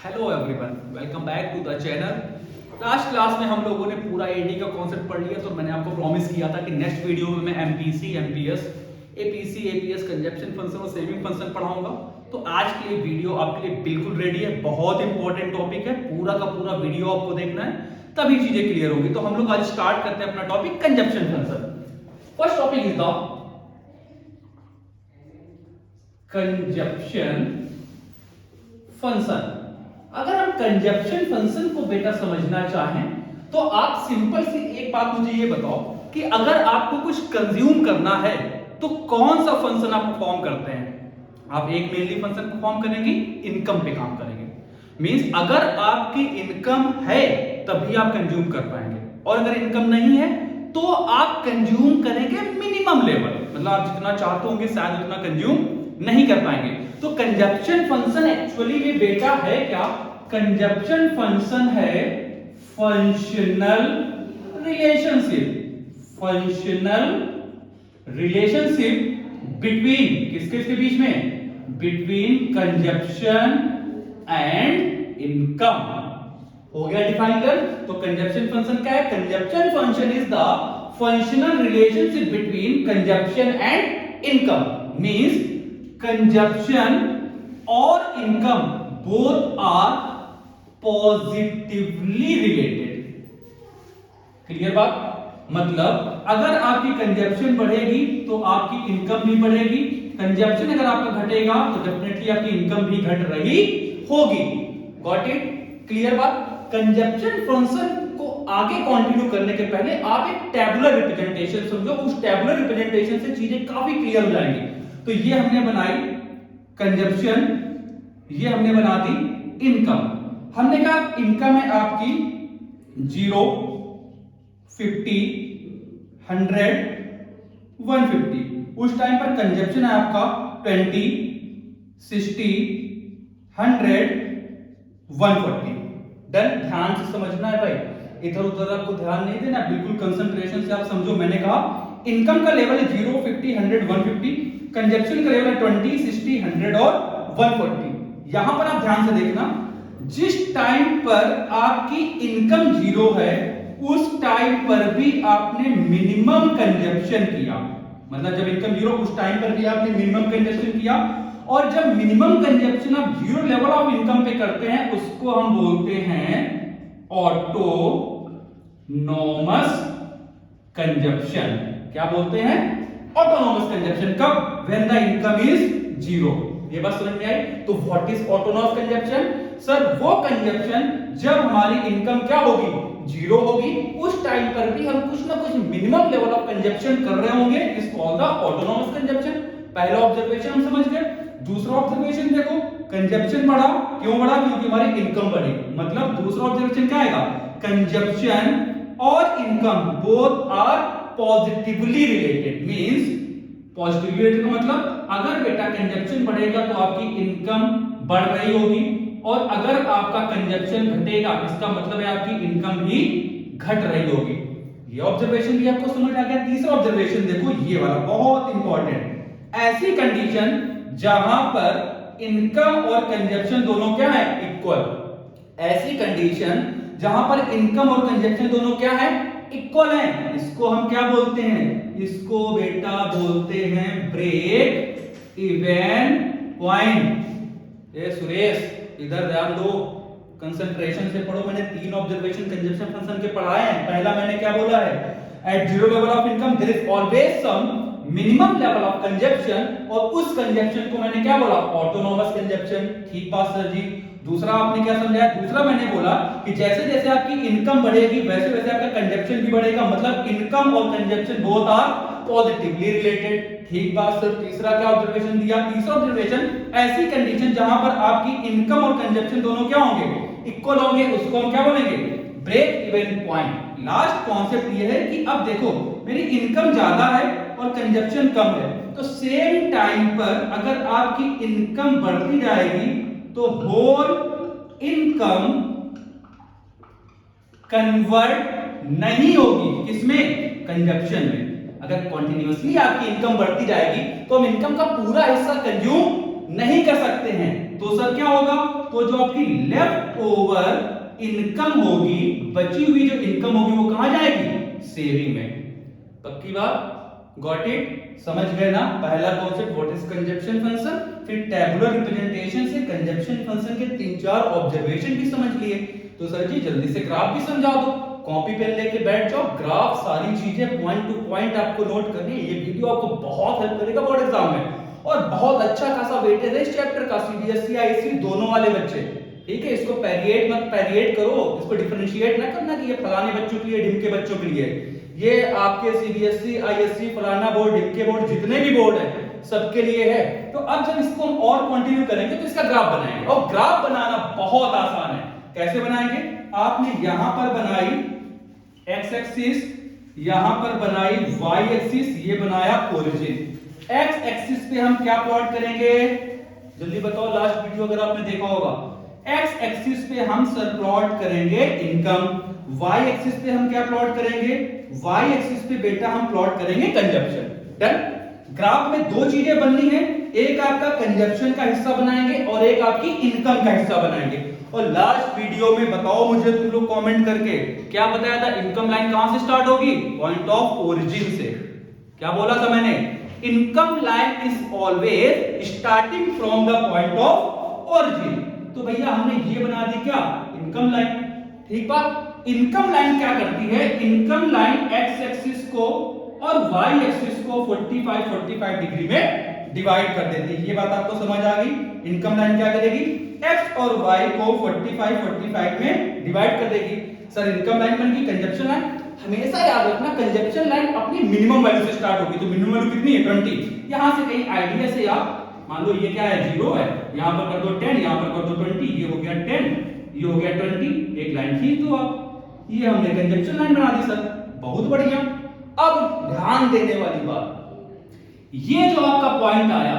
Hello everyone, welcome back to the channel. Last class में हम लोगों ने पूरा एडी का कॉन्सेप्ट पढ़ लिया, तो मैंने आपको प्रॉमिस किया था कि नेक्स्ट वीडियो में मैं MPC, MPS, APC, APS, consumption function और सेविंग फंक्शन पढ़ाऊंगा। तो आज के लिए वीडियो आपके लिए बिल्कुल रेडी है। बहुत इंपॉर्टेंट टॉपिक है, पूरा का पूरा वीडियो आपको देखना है, तभी चीजें क्लियर होगी। तो हम लोग आज स्टार्ट करते हैं अपना topic consumption function. First topic is the consumption function. अगर हम कंजप्शन फंक्शन को बेटा समझना चाहें तो आप सिंपल सी एक बात मुझे ये बताओ कि अगर आपको कुछ कंज्यूम करना है तो कौन सा फंक्शन आप परफॉर्म करते हैं? आप एक मेनली फंक्शन परफॉर्म करेंगे, इनकम पे काम करेंगे। मींस अगर आपकी इनकम है तभी आप कंज्यूम कर पाएंगे, और अगर इनकम नहीं है तो आप कंज्यूम करेंगे मिनिमम लेवल, मतलब आप जितना चाहते होंगे शायद उतना कंज्यूम नहीं कर पाएंगे। तो कंजप्शन फंक्शन एक्चुअली में बेटा है क्या? कंजप्शन फंक्शन है functional relationship. Functional relationship between किसके बीच में? Between consumption and income. हो गया डिफाइन कर। तो कंजप्शन फंक्शन क्या है? Consumption function is the functional relationship between consumption and income. Means consumption और income both are positively related। Clear बात? मतलब अगर आपकी कंजप्शन बढ़ेगी तो आपकी इनकम भी बढ़ेगी, कंजप्शन अगर आपका घटेगा तो डेफिनेटली आपकी इनकम भी घट रही होगी। Got it? क्लियर बात? कंजप्शन फंक्शन को आगे कंटिन्यू करने के पहले आप एक टेबुलर रिप्रेजेंटेशन समझो। उस टेबुलर रिप्रेजेंटेशन से चीजें काफी क्लियर हो जाएंगी। तो ये हमने बनाई कंजप्शन, ये हमने बना दी इनकम। हमने कहा इनकम है आपकी 0, 50, 100, 150। उस टाइम पर कंजप्शन है आपका 20, 60, 100, 140। डन? ध्यान से समझना है भाई, इधर उधर आपको ध्यान नहीं देना, बिल्कुल कंसंट्रेशन से आप समझो। मैंने कहा इनकम का लेवल है 0, 50, 100, 150, कंजप्शन का लेवल है 20, 60, 100 और 140। यहां पर आप ध्यान से देखना, जिस टाइम पर आपकी इनकम 0 है उस टाइम पर भी आपने मिनिमम कंजप्शन किया। मतलब जब इनकम 0 उस टाइम पर भी आपने मिनिमम कंजप्शन किया, और जब मिनिमम कंजप्शन आप 0 लेवल ऑफ इनकम पे करते हैं उसको हम बोलते हैं ऑटोनॉमस कंजप्शन। क्या बोलते हैं? Autonomous consumption. कब? When the income is 0। ये बात समझ में आई? तो what is autonomous consumption? Sir वो कंजप्शन जब हमारी इनकम क्या होगी? 0 होगी, उस टाइम पर भी हम कुछ ना कुछ मिनिमम लेवल ऑफ कंजप्शन कर रहे होंगे, is called the autonomous consumption. पहला ऑब्जर्वेशन हम समझ गए। दूसरा ऑब्जर्वेशन देखो, कंजप्शन बढ़ा, क्यों बढ़ा? क्योंकि हमारी इनकम बढ़ी। मतलब दूसरा ऑब्जर्वेशन क्या आएगा? कंजप्शन और income both are positively related. Means positively related का मतलब अगर बेटा कंजप्शन बढ़ेगा तो आपकी इनकम बढ़ रही होगी, और अगर आपका कंजप्शन घटेगा इसका मतलब है आपकी इनकम भी घट रही होगी। ये ऑब्जर्वेशन भी आपको समझ आ गया। तीसरा ऑब्जर्वेशन देखो, ये वाला बहुत इंपॉर्टेंट। ऐसी कंडीशन जहां पर इनकम और कंजप्शन दोनों क्या है? इक्वल। ऐसी कंडीशन जहां पर इनकम और कंजप्शन दोनों क्या है? इक्वल है। इसको हम क्या बोलते हैं? इसको बेटा बोलते हैं ब्रेक इवन पॉइंट। ये सुरेश इधर ध्यान दो, कंसंट्रेशन से पढ़ो। मैंने 3 ऑब्जर्वेशन कंजप्शन फंक्शन के पढ़ाए हैं। पहला मैंने क्या बोला है? At 0 level of income there is always some minimum level of consumption, और उस कंजप्शन को मैंने क्या बोला? Autonomous consumption. ठीक बात सर जी। दूसरा आपने क्या समझाया? दूसरा मैंने बोला कि जैसे जैसे आपकी इनकम बढ़ेगी वैसे वैसे आपका कंजप्शन भी बढ़ेगा, मतलब इनकम और consumption both are positively related. ठीक बात सर। तीसरा क्या ऑब्जर्वेशन दिया? तीसरा ऑब्जर्वेशन, ऐसी कंडीशन जहां पर आपकी इनकम और कंजप्शन दोनों क्या होंगे? इक्वल होंगे, उसको हम क्या बोलेंगे? Break even point. Last concept ये है कि अब देखो मेरी इनकम ज्यादा है और कंजप्शन कम है, तो सेम टाइम पर अगर आपकी इनकम बढ़ती जाएगी तो होल इनकम कन्वर्ट नहीं होगी किसमें? कंजप्शन में। अगर कंटिन्यूअसली आपकी इनकम बढ़ती जाएगी तो हम इनकम का पूरा हिस्सा कंज्यूम नहीं कर सकते हैं, तो सर क्या होगा, तो जो आपकी लेफ्ट ओवर इनकम होगी, बची हुई जो इनकम होगी वो कहां जाएगी, सेविंग में। पक्की बात, गॉट इट, समझ गए ना। पहला concept what is consumption function, फिर टेबुलर रिप्रेजेंटेशन से कंजप्शन फंक्शन के 3-4 ऑब्जर्वेशन भी समझ लिए। तो सर जी जल्दी से ग्राफ भी समझा दो, कॉपी पेन लेके बैठ जाओ, ग्राफ सारी चीजें पॉइंट टू पॉइंट आपको नोट करनी है। ये वीडियो आपको बहुत हेल्प करेगा बोर्ड एग्जाम में, और बहुत अच्छा खासा वेटेज है इस चैप्टर का, सीबीएसई आईसी दोनों वाले बच्चे, ठीक है। इसको पैरिएट मत पैरिएट करो, इसको डिफरेंशिएट ना करना कि ये फलाने बच्चों के लिए, ढिमके बच्चों के लिए। ये आपके सीबीएसई आईएससी फलाना बोर्ड, ढिमके बोर्ड, जितने भी बोर्ड है सबके लिए है। तो अब जब इसको हम और कंटिन्यू करेंगे तो इसका ग्राफ बनाएंगे, और ग्राफ बनाना बहुत आसान है। कैसे बनाएंगे, आपने यहां पर बनाई एक्स एक्सिस, यहां पर बनाई वाई एक्सिस, ये बनाया ओरिजिन। एक्स एक्सिस पे हम क्या प्लॉट करेंगे, जल्दी बताओ, लास्ट वीडियो अगर आपने देखा होगा। एक्स एक्सिस पे हम सर प्लॉट करेंगे इनकम, वाई एक्सिस पे हम क्या प्लॉट करेंगे, वाई एक्सिस पे बेटा हम प्लॉट करेंगे कंजप्शन। डन। ग्राफ में दो चीजें बननी है, एक आपका कंजप्शन का हिस्सा बनाएंगे और एक आपकी इनकम का हिस्सा बनाएंगे। और लास्ट वीडियो में बताओ मुझे तुम लोग कमेंट करके, क्या बताया था, इनकम लाइन कहां से स्टार्ट होगी, पॉइंट ऑफ ओरिजिन से। क्या बोला था मैंने, income line is always starting from the point of origin. तो भैया हमने ये बना दी क्या, इनकम लाइन। ठीक बात, इनकम लाइन क्या करती है, इनकम लाइन एक्स एक्सिस को और वाई एक्सिस को 45 डिग्री में डिवाइड कर देती है। ये बात आपको समझ आ गई। इनकम लाइन क्या करेगी, एक्स और वाई को 45 में डिवाइड कर देगी। सर इनकम लाइन बन गई, कंजप्शन लाइन हमेशा याद रखना, कंजप्शन लाइन अपनी मिनिमम वैल्यू से स्टार्ट होगी। तो मिनिमम वैल्यू कितनी है, 20। यहां से कहीं आइडिया से आप मान लो ये क्या है, 0 है, यहां पर कर दो 10, यहां पर कर दो 20, ये हो गया 10, ये हो गया 20, एक लाइन खींच दो आप। ये हमने कंजप्शन लाइन बना दी सर, बहुत बढ़िया। अब ध्यान देने वाली बात, ये जो आपका पॉइंट आया,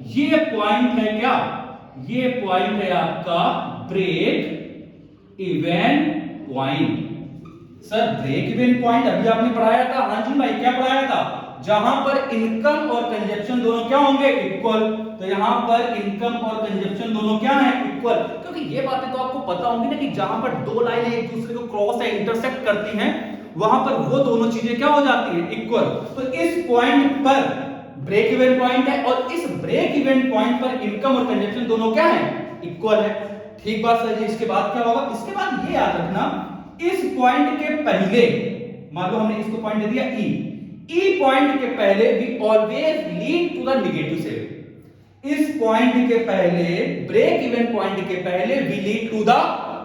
ये पॉइंट है क्या, ये पॉइंट है आपका break even point. Sir break even point अभी आपने पढ़ाया था, हाँ जी भाई, क्या पढ़ाया था, जहां पर इनकम और कंजप्शन दोनों क्या होंगे, इक्वल। तो यहां पर इनकम और कंजप्शन दोनों क्या है, इक्वल। क्योंकि ये बातें तो आपको पता होंगी ना कि जहां पर दो लाइनें एक दूसरे को क्रॉस या इंटरसेक्ट करती हैं, वहां पर वो दोनों चीजें क्या हो जाती हैं, इक्वल। तो इस पॉइंट पर ब्रेक इवन पॉइंट है, और इस ब्रेक इवन पॉइंट पर इनकम और कंजप्शन दोनों क्या है, इक्वल है। ठीक बात सर जी। इसके बाद क्या होगा, इसके बाद ये याद रखना, इस पॉइंट के पहले, मान लो हमने इसको पॉइंट दे दिया ई पॉइंट के पहले we always lead to the negative saving. इस पॉइंट के पहले, ब्रेक इवन पॉइंट के पहले we lead to the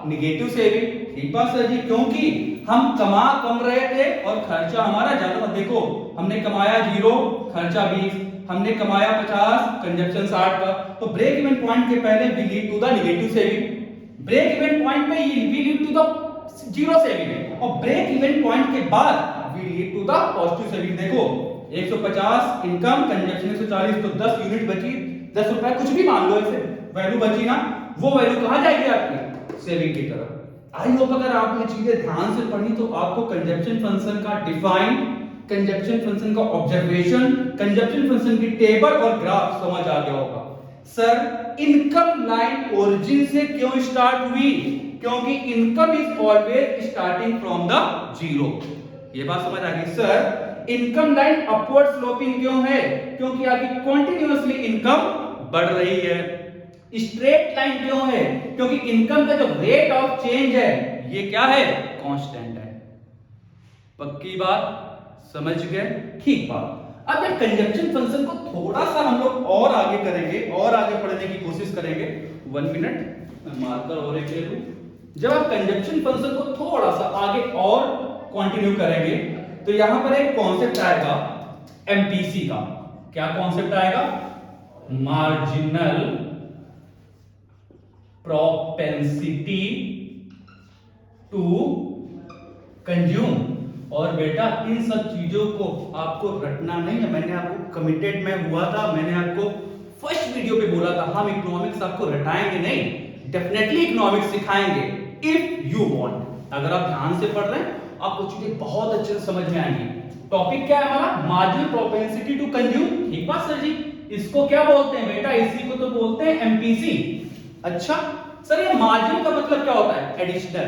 negative saving. ठीक बात सर जी, क्योंकि हम कमा कम रहे थे और खर्चा हमारा ज्यादा था। देखो हमने कमाया 0, खर्चा 20, हमने कमाया 50, कंजप्शन 60 का। तो ब्रेक इवन पॉइंट के पहले we lead to the negative saving, break even point पे we lead to the zero saving, और ब्रेक इवन पॉइंट के बाद we lead to the positive saving. देखो 150 इनकम, कंजप्शन 140, तो 10 यूनिट बची, 10 रुपए कुछ भी मान लो, ऐसे वैल्यू बची ना, वो वैल्यू कहां जाएगी आपकी, सेविंग की तरफ। आई होप अगर आपने चीजें ध्यान से पढ़ी तो आपको कंजप्शन फंक्शन का डिफाइन, कंजप्शन फंक्शन का ऑब्जर्वेशन, कंजप्शन फंक्शन की टेबल और ग्राफ समझ आ गया होगा। सर इनकम लाइन ओरिजिन से क्यों स्टार्ट हुई, क्योंकि income is always starting from the zero. ये बात समझ आ गई। Sir income line upward sloping क्यों है, क्योंकि आपकी कंटिन्यूअसली इनकम बढ़ रही है। स्ट्रेट लाइन क्यों है, क्योंकि इनकम का जो रेट ऑफ चेंज है ये क्या है, कांस्टेंट है। पक्की बात, समझ गए। ठीक बात। अब जब कंजप्शन फंक्शन को थोड़ा सा हम लोग और आगे करेंगे और आगे पढ़ने की कोशिश करेंगे, 1 मिनट मार्कर और एक ले लूं। जब आप कंजप्शन फंक्शन को थोड़ा सा आगे और कंटिन्यू करेंगे तो यहां पर एक कॉन्सेप्ट आएगा एमपीसी का। क्या कॉन्सेप्ट आएगा, मार्जिनल प्रोपेंसिटी टू कंज्यूम। और बेटा इन सब चीजों को आपको रटना नहीं है, मैंने आपको कमिटेड में हुआ था, मैंने आपको फर्स्ट वीडियो पे बोला था हम इकोनॉमिक्स आपको रटाएंगे नहीं, डेफिनेटली इकोनॉमिक्स सिखाएंगे इफ यू वांट। अगर आप ध्यान से पढ़ रहे हैं आपको चीजें बहुत अच्छे से समझ में आएंगी। टॉपिक क्या है हमारा, मार्जिनल प्रोपेंसिटी टू कंज्यूम। ठीक बात सर जी। इसको क्या बोलते हैं बेटा, इसी को तो बोलते हैं एमपीसी। अच्छा सर, ये मार्जिन का मतलब क्या होता है? एडिशनल।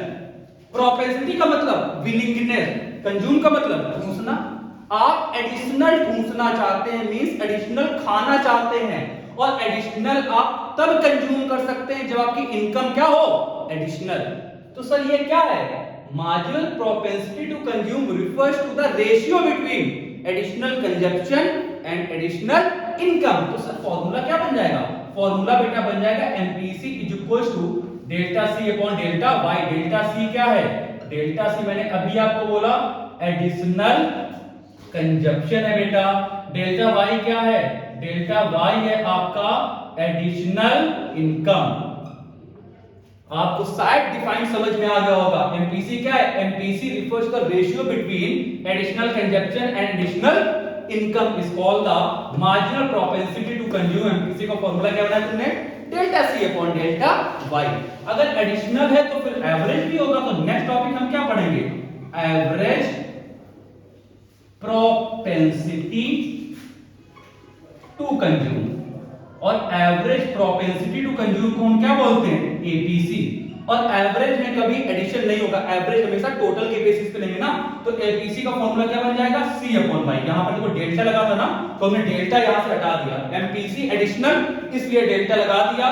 प्रोपेंसिटी का मतलब विलिंगनेस। कंज्यूम का मतलब ठूंसना। आप एडिशनल ठूंसना चाहते हैं, मींस एडिशनल खाना चाहते हैं, और एडिशनल आप तब कंज्यूम कर सकते हैं जब आपकी इनकम क्या हो? एडिशनल। तो सर ये क्या है? Marginal propensity to consume refers to the ratio between additional consumption and additional income. तो सर फॉर्मूला क्या बन जाएगा? फॉर्मूला बेटा बन जाएगा MPC is equal to delta C upon delta Y. Delta C क्या है? डेल्टा सी मैंने अभी आपको बोला एडिशनल कंजप्शन है बेटा। डेल्टा वाई क्या है? डेल्टा वाई है आपका एडिशनल इनकम। आपको शायद डिफाइन समझ में आ गया होगा। एमपीसी क्या है? MPC refers the ratio between additional consumption and additional income is called the marginal propensity to consume. MPC का फॉर्मूला क्या बनाया तुमने? Delta C upon delta Y. अगर एडिशनल है तो फिर एवरेज भी होगा। तो नेक्स्ट टॉपिक हम क्या पढ़ेंगे? Average propensity to consume. और एवरेज प्रोपेंसिटी टू कंज्यूम को हम क्या बोलते हैं? एपीसी। और एवरेज में कभी एडिशन नहीं होगा, एवरेज हमेशा टोटल के बेसिस पे लेंगे ना। तो एपीसी का फॉर्मूला क्या बन जाएगा? सी अपॉन वाई। यहां पर देखो डेल्टा लगा था ना, तो हमने डेल्टा यहां से हटा दिया। एमपीसी एडिशनल इसलिए डेल्टा लगा दिया।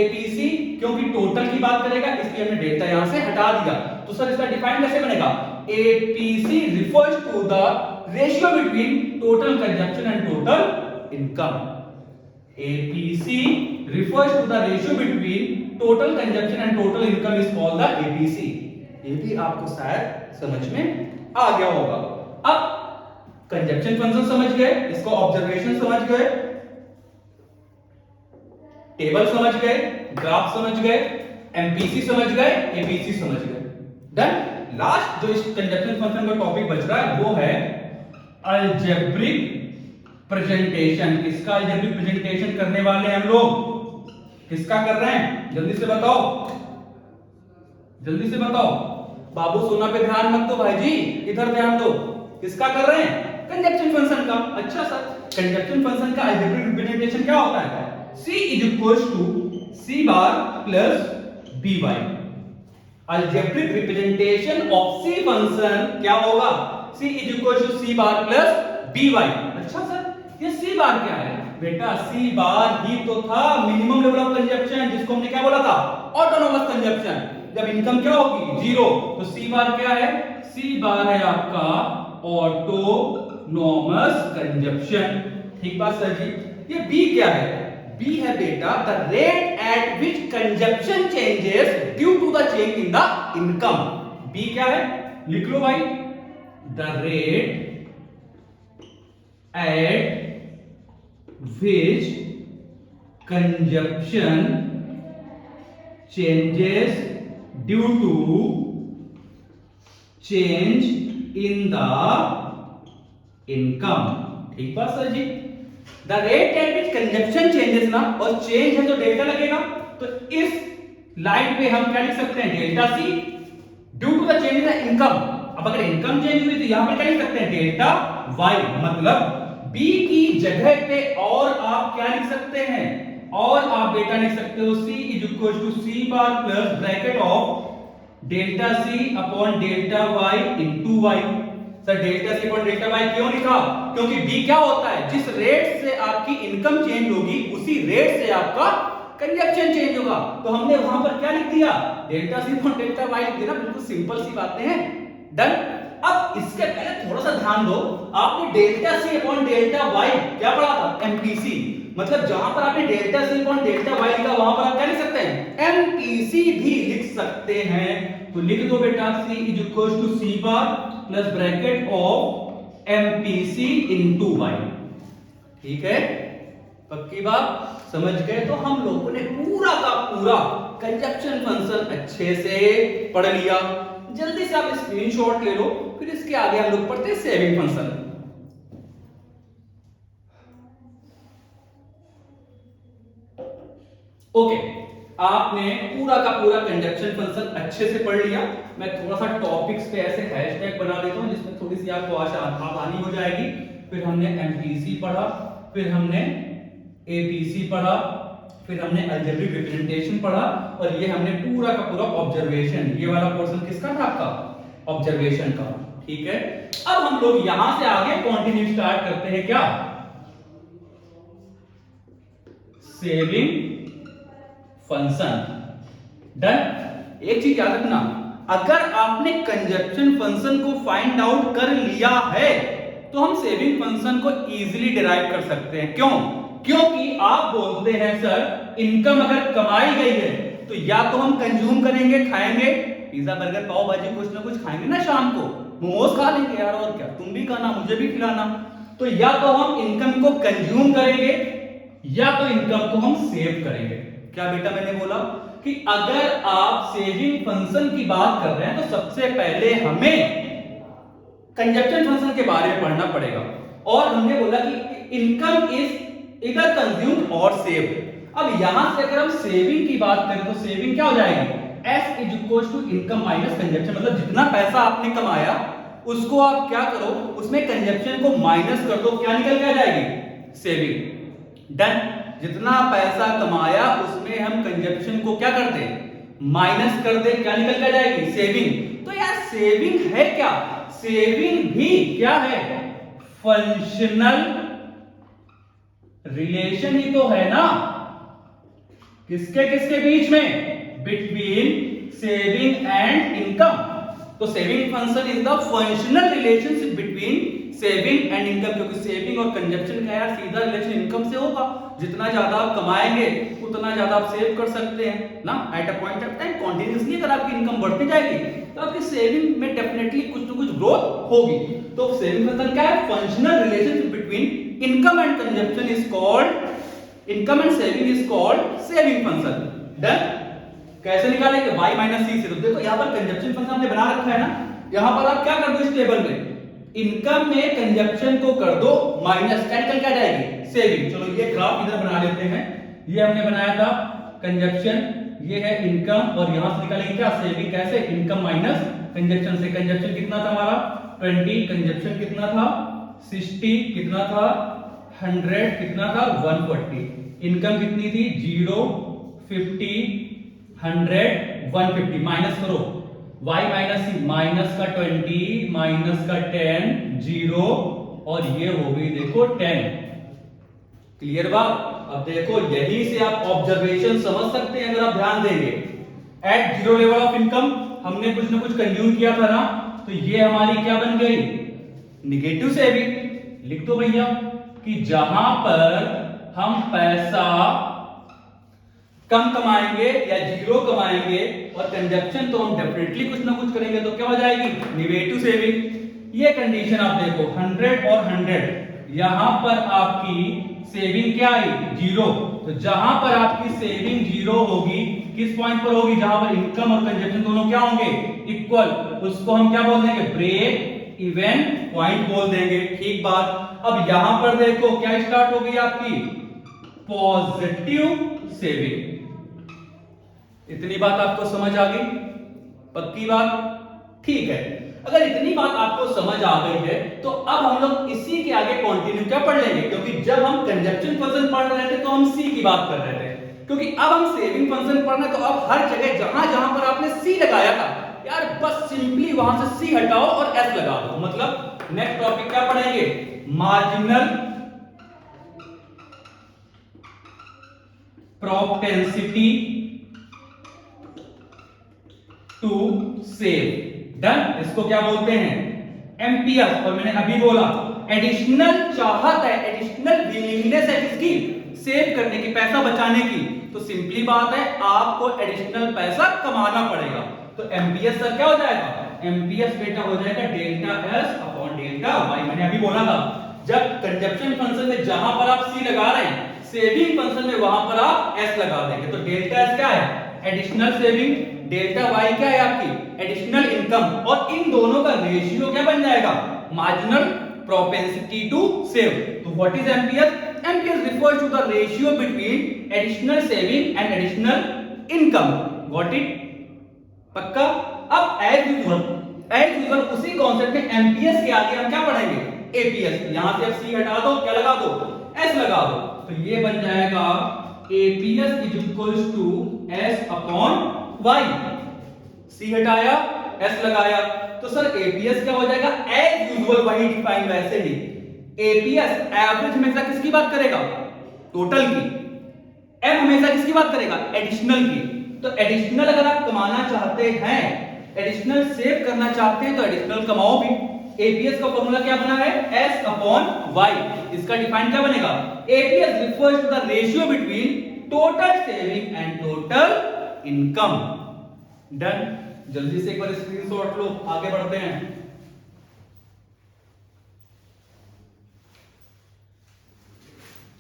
एपीसी क्योंकि टोटल की बात करेगा इसलिए हमने डेल्टा यहां से हटा दिया। तो सर इसका डिफाइन कैसे बनेगा? APC refers to the ratio between total consumption and total income. APC refers to the ratio between total consumption and total income is called the APC। ये भी आपको शायद समझ में आ गया होगा। अब कंजप्शन फंक्शन समझ गए, इसको ऑब्जर्वेशन समझ गए, टेबल समझ गए, ग्राफ समझ गए, एमपीसी समझ गए, एपीसी समझ गए। डन। लास्ट जो इस कंजप्शन फंक्शन का टॉपिक बच रहा है वो है अलजेब्रिक प्रेजेंटेशन। किसका अलजेब्रिक प्रेजेंटेशन करने वाले हैं हम लोग? किसका कर रहे हैं? जल्दी से बताओ, जल्दी से बताओ। बाबू सोना पे ध्यान मत दो भाई जी, इधर ध्यान दो। किसका कर रहे हैं? कंजप्शन फंक्शन का। अच्छा सर, कंजप्शन फंक्शन का अलजेब्रिक रिप्रेजेंटेशन क्या होता है? C is equal to C bar plus by। Algebraic representation of C function क्या होगा? C is equal to C bar plus by। अच्छा सर, ये सी बार क्या है? बेटा सी बार ही तो था मिनिमम लेवल ऑफ कंजप्शन, जिसको हमने क्या बोला था? Autonomous consumption. जब इनकम क्या होगी? जीरो। तो सी बार क्या है? सी बार है आपका ऑटोनोमस कंजप्शन। ठीक बात सर जी। ये बी क्या है? बी है बेटा the rate at which consumption changes due to the change in the income. B क्या है? लिख लो भाई, the rate at which consumption changes due to change in the income। ठीक बात sir ji. The rate at which consumption changes ना, और change है तो डेल्टा लगेगा। तो इस लाइन पे हम क्या लिख सकते हैं? Delta C due to the change in the income. अब अगर इनकम चेंज हुई तो यहां पर क्या लिख सकते हैं? Delta Y. मतलब बी की जगह पे और आप क्या लिख सकते हैं? और आप बेटा लिख सकते हो C is equal to C bar plus bracket of delta C upon delta Y into Y। Sir delta C upon delta Y क्यों लिखा? क्योंकि B क्या होता है? जिस रेट से आपकी इनकम चेंज होगी उसी रेट से आपका कंजप्शन चेंज होगा। तो हमने वहां पर क्या लिख दिया? Delta C upon delta Y लिख दिया। बिल्कुल सिंपल सी बातें हैं। डन। अब इसके पहले थोड़ा सा ध्यान दो, आपने delta C upon delta Y क्या पढ़ा था? एमपीसी। मतलब जहां पर आपने delta C upon delta Y लिखा वहां पर आप क्या लिख सकते हैं? एमपीसी भी लिख सकते हैं। तो लिख दो बेटा C is equal to C bar plus bracket of MPC into Y. ठीक है, पक्की बात? समझ गए? तो हम लोगों ने पूरा का पूरा कंजप्शन फंक्शन अच्छे से पढ़ लिया। जल्दी से आप स्क्रीनशॉट ले लो, फिर इसके आगे हम लोग पढ़ते हैं सेविंग फंक्शन। ओके, आपने पूरा का पूरा कंजप्शन फंक्शन अच्छे से पढ़ लिया। मैं थोड़ा सा टॉपिक्स पे ऐसे हैशटैग बना देता हूं जिसमें थोड़ी सी आपको आसानी हो जाएगी। फिर हमने एमपीसी पढ़ा, फिर हमने एपीसी पढ़ा, फिर हमने अलजेब्रिक रिप्रेजेंटेशन पढ़ा और ये हमने पूरा का पूरा ऑब्जर्वेशन, ये वाला पोर्शन किसका था आपका, ऑब्जर्वेशन का। ठीक है, अब हम लोग यहां से आगे कंटिन्यू स्टार्ट करते हैं क्या, सेविंग फंक्शन। डन। एक चीज याद रखना, अगर आपने कंजप्शन फंक्शन को फाइंड आउट कर लिया है तो हम सेविंग फंक्शन को इजीली डिराइव कर सकते हैं। क्यों? क्योंकि आप बोलते हैं सर इनकम अगर कमाई गई है तो या तो हम कंज्यूम करेंगे, खाएंगे, पिज्जा बर्गर पाव भाजी कुछ ना कुछ खाएंगे ना, शाम को मोमोज खा लेंगे यार, और क्या, तुम भी खाना मुझे भी खिलाना। तो या तो हम इनकम को कंज्यूम करेंगे या तो इनकम को हम सेव करेंगे। क्या बेटा मैंने बोला कि अगर आप सेविंग फंक्शन की बात कर रहे हैं तो सबसे पहले हमें कंजप्शन फंक्शन के बारे में पढ़ना पड़ेगा। और हमने बोला कि इनकम इज इधर कंज्यूम और सेव। अब यहां से अगर हम सेविंग की बात करें तो सेविंग क्या हो जाएगी, S is equal to income minus consumption. मतलब जितना पैसा आपने कमाया उसको आप क्या करो, उसमें कंजप्शन को माइनस कर दो, क्या निकल के आ जाएगी, सेविंग। डन। जितना पैसा कमाया उसमें हम कंजप्शन को क्या कर दे, माइनस कर दे, क्या निकल के आ जाएगी, सेविंग। तो यार सेविंग है क्या, सेविंग भी क्या है, फंक्शनल रिलेशन ही तो है ना, किसके किसके बीच में, बिटवीन सेविंग एंड इनकम। तो saving function is the functional relationship between saving and income, क्योंकि सेविंग और कंजप्शन का यार सीधा रिलेशन इनकम से होगा। जितना ज्यादा आप कमाएंगे उतना ज्यादा आप सेव कर सकते हैं ना, at a point of time continuously. अगर आपकी इनकम बढ़ती जाएगी तो आपकी सेविंग में डेफिनेटली कुछ ना कुछ ग्रोथ होगी। तो सेविंग फंक्शन क्या है, functional relationship between income and consumption is called, income and saving is called saving function. Done. कैसे निकालेंगे, y माइनस सी से। तो देखो यहां पर कंजप्शन फंक्शन हमने बना रखा है ना, यहां पर आप क्या कर दो, इस टेबल में इनकम में कंजप्शन को कर दो माइनस, क्या निकल क्या जाएगी, सेविंग। चलो ये ग्राफ इधर बना लेते हैं, ये हमने बनाया था कंजप्शन, ये है इनकम, और यहां से निकालेंगे क्या, सेविंग। कैसे, इनकम माइनस कंजप्शन से। कंजप्शन कितना था हमारा 20, कंजप्शन कितना था 60, कितना था 100, कितना था 140, इनकम कितनी थी 0, 50, 100, 150, माइनस करो, y माइनस सी, माइनस का 20, माइनस का 10, 0, और ये हो गई देखो 10। क्लियर बात। अब देखो यहीं से आप ऑब्जर्वेशन समझ सकते हैं अगर आप ध्यान देंगे। At zero level of income हमने कुछ ना कुछ कंज्यूम किया था ना, तो ये हमारी क्या बन गई, निगेटिव सेविंग। लिख दो भैया कि जहां पर हम पैसा कम कमाएंगे या जीरो कमाएंगे और कंजप्शन तो हम डेफिनेटली कुछ ना कुछ करेंगे, तो क्या हो जाएगी, निगेटिव सेविंग। ये कंडीशन आप देखो 100 और 100, यहां पर आपकी सेविंग क्या आई, जीरो। तो जहां पर आपकी सेविंग जीरो होगी, किस पॉइंट पर होगी, जहां पर इनकम और कंजप्शन दोनों क्या होंगे, इक्वल, उसको हम क्या बोल देंगे, ब्रेक इवन पॉइंट बोल देंगे। ठीक बात। अब यहां पर देखो क्या स्टार्ट होगी आपकी, पॉजिटिव सेविंग। इतनी बात आपको समझ आ गई, पक्की बात, ठीक है। अगर इतनी बात आपको समझ आ गई है तो अब हम लोग इसी के आगे कंटिन्यू क्या पढ़ लेंगे, क्योंकि जब हम कंजप्शन फंक्शन पढ़ रहे थे तो हम सी की बात कर रहे थे, क्योंकि अब हम सेविंग फंक्शन पढ़ रहे हैं। तो अब हर जगह जहां जहां पर आपने सी लगाया था यार, बस सिंपली वहां से सी हटाओ और एस लगा दो। मतलब नेक्स्ट टॉपिक क्या पढ़ेंगे, marginal propensity to save. Done. इसको क्या बोलते हैं, एमपीएस। और मैंने अभी बोला एडिशनल चाहत है, एडिशनल विलिंगनेस है किसकी, सेव करने की, पैसा बचाने की। तो सिंपली बात है आपको एडिशनल पैसा कमाना पड़ेगा। तो एमपीएस सर क्या हो जाएगा, एमपीएस बेटा हो जाएगा delta S upon delta Y. मैंने अभी बोला था जब कंजप्शन फंक्शन में जहां पर आप सी लगा रहे हैं, सेविंग फंक्शन में वहां पर आप एस लगा देंगे। तो डेल्टा एस क्या है, एडिशनल सेविंग, डेल्टा वाई क्या है आपकी, एडिशनल इनकम, और इन दोनों का रेशियो क्या बन जाएगा, मार्जिनल प्रोपेंसिटी टू सेव। तो what is MPS, MPS refers to the ratio between additional saving and additional income. Got it, पक्का। अब एज यूजुअल उसी कॉन्सेप्ट में एमपीएस के आगे हम क्या पढ़ेंगे, एपीएस। यहां से सी हटा दो, क्या लगा दो, एस लगा दो। तो ये बन जाएगा APS is equals to S upon Y. C हटाया, एस लगाया, तो सर एपीएस क्या हो जाएगा? एज यूजुअल वही डिफाइन वैसे ही। एपीएस एवरेज हमेशा किसकी बात करेगा? टोटल की। एम हमेशा किसकी बात करेगा? एडिशनल की। तो एडिशनल अगर आप कमाना चाहते हैं, एडिशनल सेव करना चाहते हैं, तो एडिशनल कमाओ भी। एपीएस का फॉर्मूला क्या बना है? S upon Y. इसका डिफाइन क्या बनेगा? APS refers to the ratio between total saving and total income. Done. जल्दी से एक बार स्क्रीनशॉट लो, आगे बढ़ते हैं।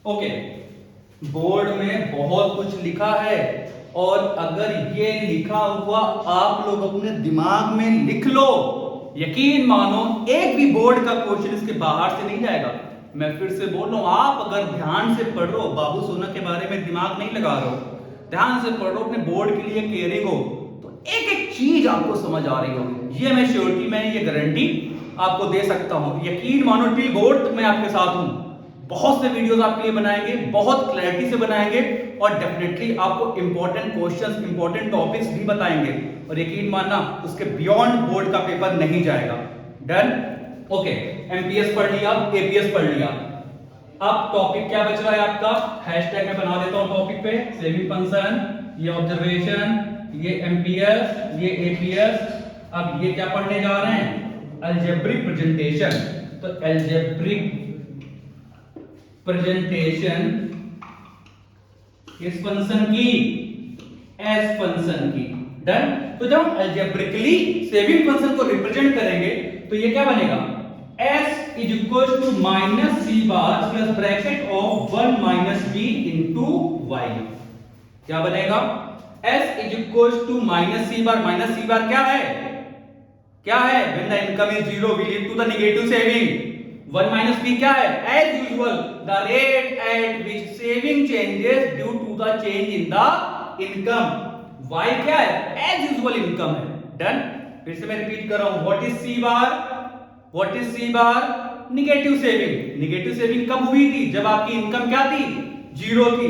ओके, बोर्ड में बहुत कुछ लिखा है, और अगर ये लिखा हुआ आप लोग अपने दिमाग में लिख लो, यकीन मानो एक भी बोर्ड का क्वेश्चन इसके बाहर से नहीं जाएगा। मैं फिर से बोल रहा हूं, आप अगर ध्यान से पढ़ रहे हो, बाबू सोना के बारे में दिमाग नहीं लगा रहे हो, ध्यान से पढ़ रहे हो, अपने बोर्ड के लिए केयरिंग हो, तो एक एक चीज आपको समझ आ रही होगी। ये मैं श्योरिटी, मैं ये गारंटी आपको दे सकता हूं। यकीन मानो टिल बोर्ड तक मैं आपके साथ हूं। बहुत से वीडियोस आपके लिए बनाएंगे, बहुत क्लैरिटी से बनाएंगे, और डेफिनेटली आपको इंपॉर्टेंट क्वेश्चंस, इंपॉर्टेंट टॉपिक्स भी बताएंगे, और यकीन मानना उसके बियॉन्ड बोर्ड का पेपर नहीं जाएगा। डन। ओके, एमपीएस पढ़ लिया, एपीएस पढ़ लिया। अब टॉपिक क्या बच रहा है आपका? हैशटैग में बना देता हूं टॉपिक पे, सेविंग फंक्शन, ये ऑब्जर्वेशन, ये एमपीएस, ये एपीएस। अब ये क्या पढ़ने जा रहे हैं? Algebraic presentation. तो अलजेब्रिक प्रेजेंटेशन किस फंक्शन की? एस फंक्शन की। डन। तो जब हम अलजेब्रिकली सेविंग फंक्शन को रिप्रेजेंट करेंगे, तो ये क्या बनेगा? s is equal to minus C bar plus bracket of 1 minus B into Y. क्या बनेगा? s is equal to minus C bar. Minus C बार क्या है? क्या है? When the income is zero we lead to the negative saving. 1 minus B क्या है? As usual the rate at which saving changes due to the change in the income. y क्या है? As usual income है। Done. फिर से मैं repeat कर रहा हूं, what is C bar? What is C bar? Negative saving. Negative saving कब हुई थी? जब आपकी इनकम क्या थी? जीरो थी,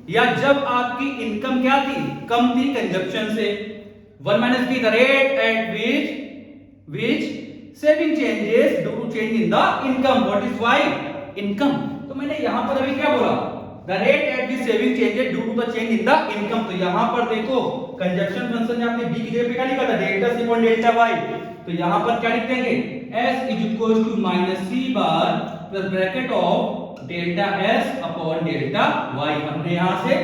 या जब आपकी इनकम क्या थी? कम थी कंजप्शन से। 1 minus B the rate at which saving changes due to change in the income. What is Y? Income. तो मैंने यहां पर अभी क्या बोला? The rate at which saving changes due to the change in the income. तो यहां पर देखो, कंजप्शन फंक्शन में आपने बी की जगह पे क्या लिखा था? Delta C upon delta Y. तो यहां पर क्या लिख देंगे? s is equal to minus C bar plus bracket of delta s upon delta y। हमने यहां से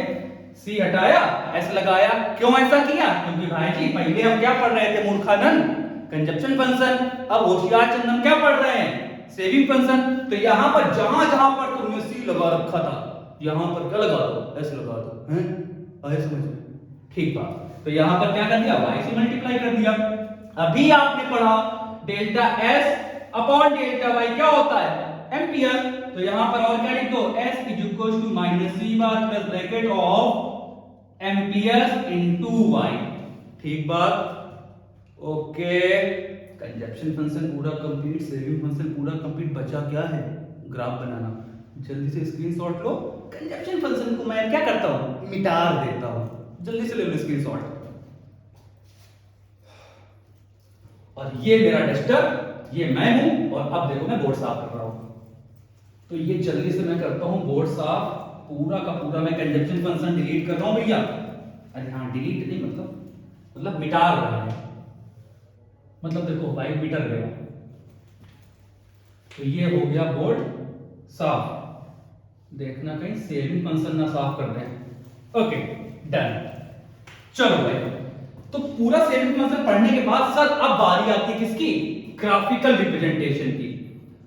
c हटाया, s लगाया। क्यों ऐसा किया? क्योंकि भाई जी पहले हम क्या पढ़ रहे थे? मूर्खानंद, कंजप्शन फंक्शन। अब होशियार चंदन क्या पढ़ रहे हैं? Saving function. तो यहां पर जहां जहां पर तुमने c लगा रखा था, यहां पर क्या लगा दो? s लगा दो। हैं? आए समझ में? ठीक बात। तो यहां पर क्या कर दिया? y से मल्टीप्लाई कर दिया। अभी आपने पढ़ा delta s upon delta y क्या होता है? एम्पियर। तो यहां पर और क्या लिख दो? s is equal to minus C bar plus bracket of ampere into y। ठीक बात। ओके, कंजप्शन फंक्शन पूरा कंप्लीट, सेविंग फंक्शन पूरा कंप्लीट। बचा क्या है? ग्राफ बनाना। जल्दी से स्क्रीनशॉट लो। कंजप्शन फंक्शन को मैं क्या करता हूं? मिटार देता हूं। जल्दी से ले लो स्क्रीनशॉट। और ये मेरा डस्टर, ये मैं हूं, और अब देखो मैं बोर्ड साफ कर रहा हूं। तो ये जल्दी से मैं करता हूं बोर्ड साफ, पूरा का पूरा। मैं कंजप्शन फंक्शन डिलीट कर रहा हूं भैया। अरे हाँ, डिलीट नहीं, मतलब मिटा रहा है। मतलब देखो वाइट मीटर गया, तो ये हो गया बोर्ड साफ। देखना कहीं सेविंग फंक्शन ना साफ कर दें। Okay, done. चलो भाई, तो पूरा सेविंग फंक्शन पढ़ने के बाद सर अब बारी आती है किसकी? ग्राफिकल रिप्रेजेंटेशन की।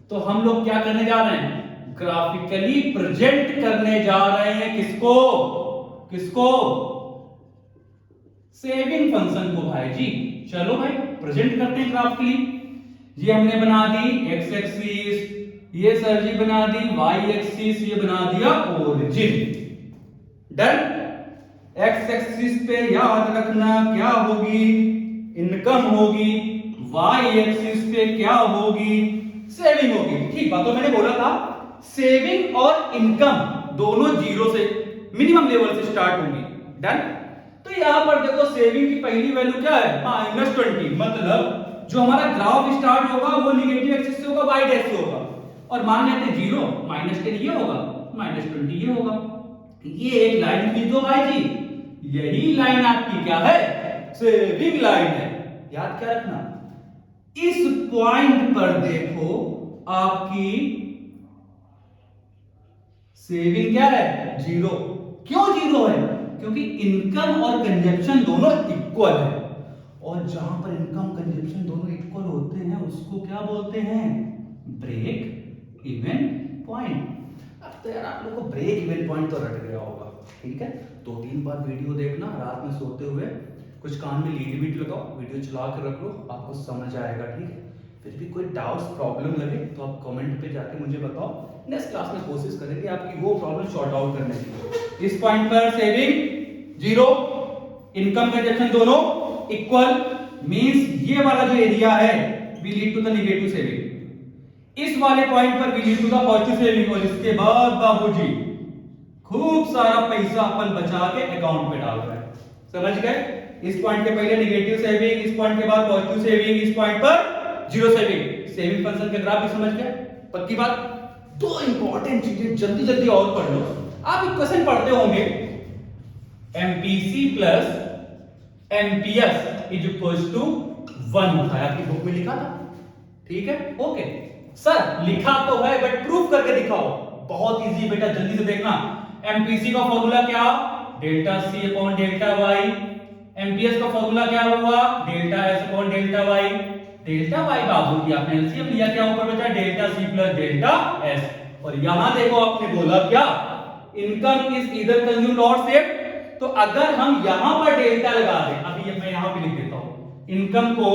तो हम लोग क्या करने जा रहे हैं? ग्राफिकली प्रेजेंट करने जा रहे हैं किसको? किसको? सेविंग फंक्शन को भाई जी। चलो भाई प्रेजेंट करते हैं ग्राफिकली। ये हमने बना दी एक्स एक्सिस, ये सर जी बना दी वाई एक्सिस, ये बना दिया ओरिजिन। डन। एक्स एक्सिस पे याद रखना क्या होगी? इनकम होगी। वाई एक्सिस पे क्या होगी? सेविंग होगी। ठीक बात। तो मैंने बोला था सेविंग और इनकम दोनों जीरो से मिनिमम लेवल से स्टार्ट होंगी। डन। तो यहां पर देखो सेविंग की पहली वैल्यू क्या है, -20, मतलब जो हमारा ग्राफ स्टार्ट होगा वो निगेटिव एक्सिस से होगा, वाई डैश से होगा, और मान लेते हैं 0, -10 ये होगा, -20 ये होगा। ये एक लाइन खींच दो भाई जी, यही लाइन आपकी क्या है, सेविंग लाइन है। याद क्या रखना, इस पॉइंट पर देखो आपकी सेविंग क्या है, 0। क्यों 0 है, क्योंकि इनकम और कंजप्शन दोनों इक्वल है, और जहां पर इनकम कंजप्शन दोनों इक्वल होते हैं उसको क्या बोलते हैं, ब्रेक इवन पॉइंट। अब तो यार आप लोग को ब्रेक इवन पॉइंट तो रट गया होगा, ठीक है। 2-3 बार वीडियो देखना, रात में सोते हुए कुछ कान में लीड बीट लगाओ, वीडियो चला कर रख लो, आपको समझ आएगा, ठीक है। फिर भी कोई डाउट्स प्रॉब्लम लगे तो आप कमेंट पे जाके मुझे बताओ, नेक्स्ट क्लास में कोशिश करेंगे आपकी वो प्रॉब्लम सॉर्ट आउट करने की। इस पॉइंट पर सेविंग 0, इनकम कंजप्शन दोनों इक्वल, मींस ये वाला जो एरिया है we lead to the negative saving, इस वाले पॉइंट पर we lead to the positive saving, और इसके बाद बाबूजी खूब सारा पैसा अपन बचा के अकाउंट में डाल रहे हैं। समझ गए, इस पॉइंट के पहले नेगेटिव सेविंग, इस पॉइंट के बाद पॉजिटिव सेविंग, इस पॉइंट पर 0 सेविंग। सेविंग फंक्शन के ग्राफ भी समझ गए, पक्की बात। दो इंपॉर्टेंट चीजें जल्दी जल्दी और पढ़ लो। आप एक क्वेश्चन पढ़ते होंगे, MPC plus MPS is equals to 1 होता है, आपकी बुक में लिखा था, ठीक है। ओके सर, लिखा तो है बट प्रूफ करके दिखाओ। बहुत इजी बेटा, जल्दी से देखना। एमपीसी का फॉर्मूला क्या, delta C upon delta Y. MPS का फॉर्मूला क्या हुआ, delta S upon delta Y. Delta Y बाबू की आपने एलसीएम लिया, क्या ऊपर बचा, delta C plus delta S. और यहां देखो आपने बोला क्या, इनकम इज ईदर कंज्यूम्ड और सेव्ड। तो अगर हम यहां पर डेल्टा लगा दें, अभी मैं यहां पे लिख देता हूं, इनकम को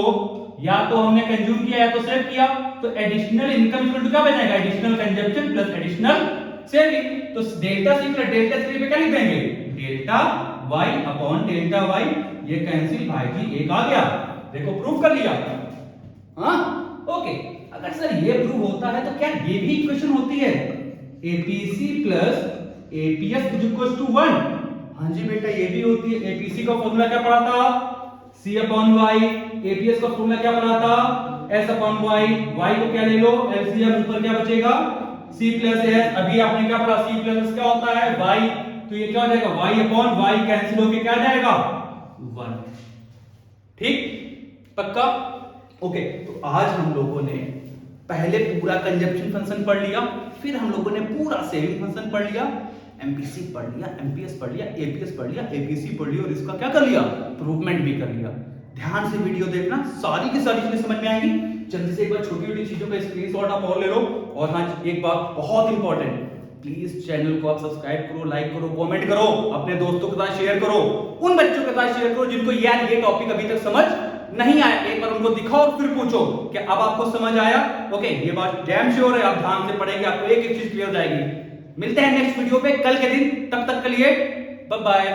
या तो हमने कंज्यूम किया या तो सेव किया, तो एडिशनल इनकम इक्वल टू क्या बनेगा, additional consumption plus additional saving. तो delta C plus delta C पे क्या लिख देंगे, delta Y upon delta Y. ये कैंसिल भाई जी, एक आ गया, देखो प्रूफ कर लिया। हाँ ओके, अगर सर ये प्रूव होता है तो क्या ये भी इक्वेशन होती है, APC plus APS is equal to 1। हाँ जी बेटा, ये भी होती है। एपीसी का फॉर्मूला क्या पढ़ा था, C अपॉन वाई। एपीएस का फॉर्मूला क्या पढ़ा था, S अपॉन वाई। वाई को क्या ले लो, एलसीएम, ऊपर क्या बचेगा, C प्लस एस। अभी आपने क्या पढ़ा, C प्लस एस क्या होता है, वाई। तो ये क्या हो जाएगा, वाई अपॉन वाई कैंसिल होके क्या जाएगा, 1। ठीक, पक्का। ओके, तो आज हम लोगों ने पहले पूरा कंजप्शन फंक्शन पढ़ लिया, फिर हम लोगों ने पूरा सेविंग फंक्शन पढ़ लिया, एमपीसी पढ़ लिया, एमपीएस पढ़ लिया, एपीएस पढ़ लिया, एपीसी पढ़ लिया, और इसका क्या कर लिया, प्रूवमेंट भी कर लिया। ध्यान से वीडियो देखना, सारी की सारी चीजें समझ में आएंगी। जल्दी से एक बार छोटी छोटी चीजों का स्क्रीनशॉट आप और ले लो। और हाँ, एक बात बहुत इंपॉर्टेंट, प्लीज चैनल को आप सब्सक्राइब करो, लाइक करो, कमेंट करो, अपने दोस्तों के साथ शेयर करो, उन बच्चों के साथ शेयर करो जिनको यार ये टॉपिक अभी तक समझ नहीं आया। एक बार उनको दिखाओ और फिर पूछो कि अब आपको समझ आया। ओके, ये बात डैम श्योर है, आप ध्यान से पढ़ेंगे, आपको एक एक चीज क्लियर हो जाएगी। मिलते हैं नेक्स्ट वीडियो पे कल के दिन, तब तक के लिए बाय बाय।